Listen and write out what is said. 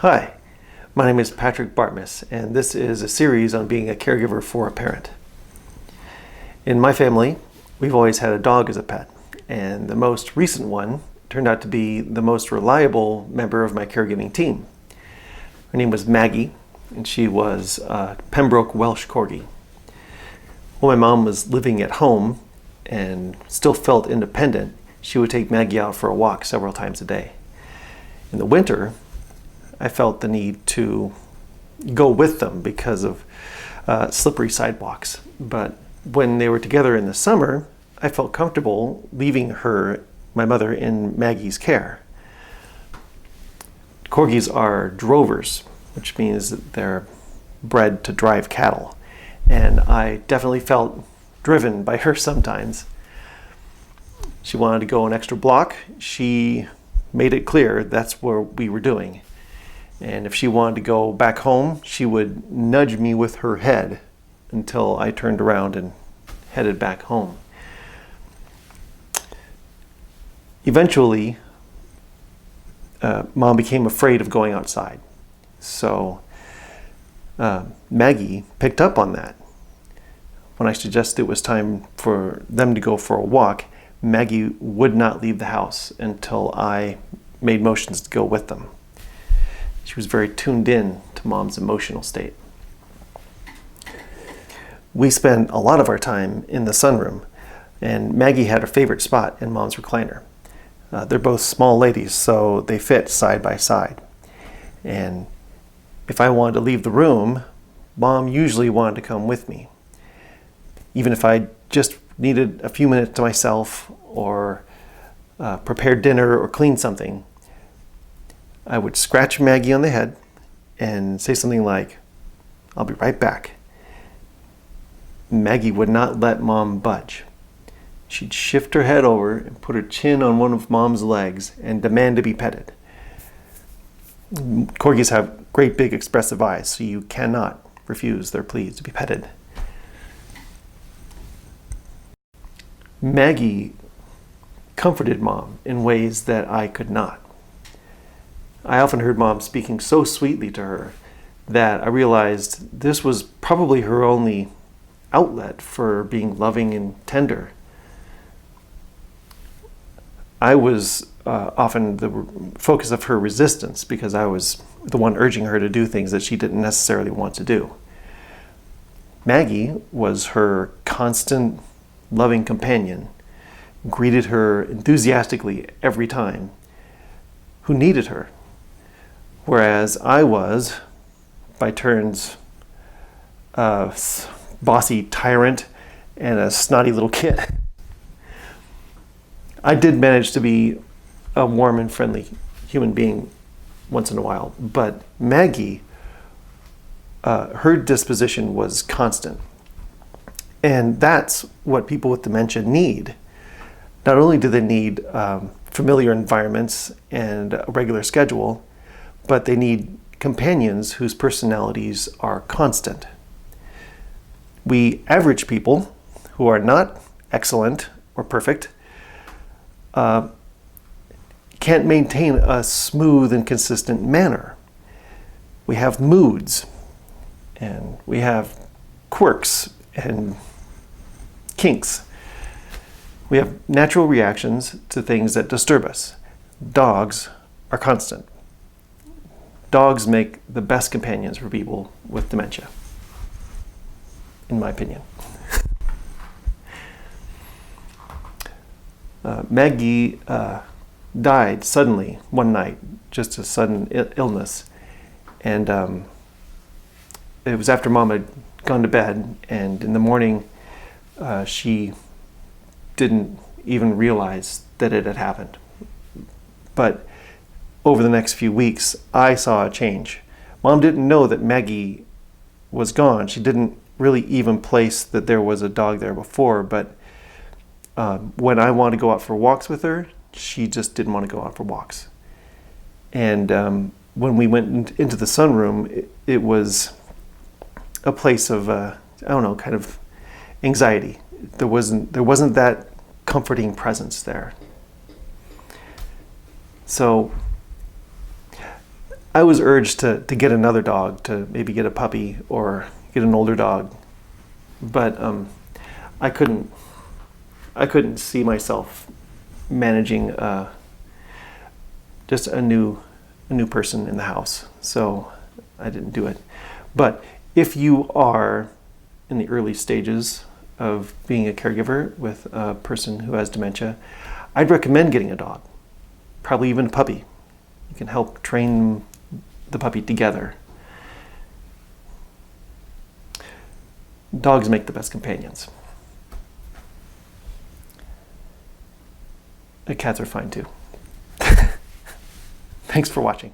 Hi, my name is Patrick Bartmus, and this is a series on being a caregiver for a parent. In my family, we've always had a dog as a pet, and the most recent one turned out to be the most reliable member of my caregiving team. Her name was Maggie, and she was a Pembroke Welsh Corgi. When my mom was living at home and still felt independent, she would take Maggie out for a walk several times a day. In the winter, I felt the need to go with them because of slippery sidewalks. But when they were together in the summer, I felt comfortable leaving my mother, in Maggie's care. Corgis are drovers, which means that they're bred to drive cattle. And I definitely felt driven by her sometimes. She wanted to go an extra block. She made it clear that's what we were doing. And if she wanted to go back home, she would nudge me with her head until I turned around and headed back home. Eventually, Mom became afraid of going outside. So Maggie picked up on that. When I suggested it was time for them to go for a walk, Maggie would not leave the house until I made motions to go with them. She was very tuned in to Mom's emotional state. We spent a lot of our time in the sunroom, and Maggie had her favorite spot in Mom's recliner. They're both small ladies, so they fit side by side. And if I wanted to leave the room, Mom usually wanted to come with me. Even if I just needed a few minutes to myself or prepare dinner or clean something, I would scratch Maggie on the head and say something like, "I'll be right back." Maggie would not let Mom budge. She'd shift her head over and put her chin on one of Mom's legs and demand to be petted. Corgis have great big expressive eyes, so you cannot refuse their pleas to be petted. Maggie comforted Mom in ways that I could not. I often heard Mom speaking so sweetly to her that I realized this was probably her only outlet for being loving and tender. I was often the focus of her resistance because I was the one urging her to do things that she didn't necessarily want to do. Maggie was her constant loving companion, greeted her enthusiastically every time, who needed her. Whereas I was, by turns, a bossy tyrant and a snotty little kid. I did manage to be a warm and friendly human being once in a while, but Maggie, her disposition was constant. And that's what people with dementia need. Not only do they need familiar environments and a regular schedule, but they need companions whose personalities are constant. We average people who are not excellent or perfect can't maintain a smooth and consistent manner. We have moods, and we have quirks and kinks. We have natural reactions to things that disturb us. Dogs are constant. Dogs make the best companions for people with dementia, in my opinion. Maggie died suddenly one night, just a sudden illness. And it was after Mom had gone to bed, and in the morning she didn't even realize that it had happened. But over the next few weeks, I saw a change. Mom didn't know that Maggie was gone. She didn't really even place that there was a dog there before, but when I wanted to go out for walks with her, she just didn't want to go out for walks. And when we went into the sunroom, it was a place of, kind of anxiety. There wasn't that comforting presence there. So I was urged to get another dog, to maybe get a puppy or get an older dog, but I couldn't see myself managing just a new person in the house, so I didn't do it. But if you are in the early stages of being a caregiver with a person who has dementia, I'd recommend getting a dog, probably even a puppy. You can help train the puppy together. Dogs make the best companions. Cats are fine too. Thanks for watching.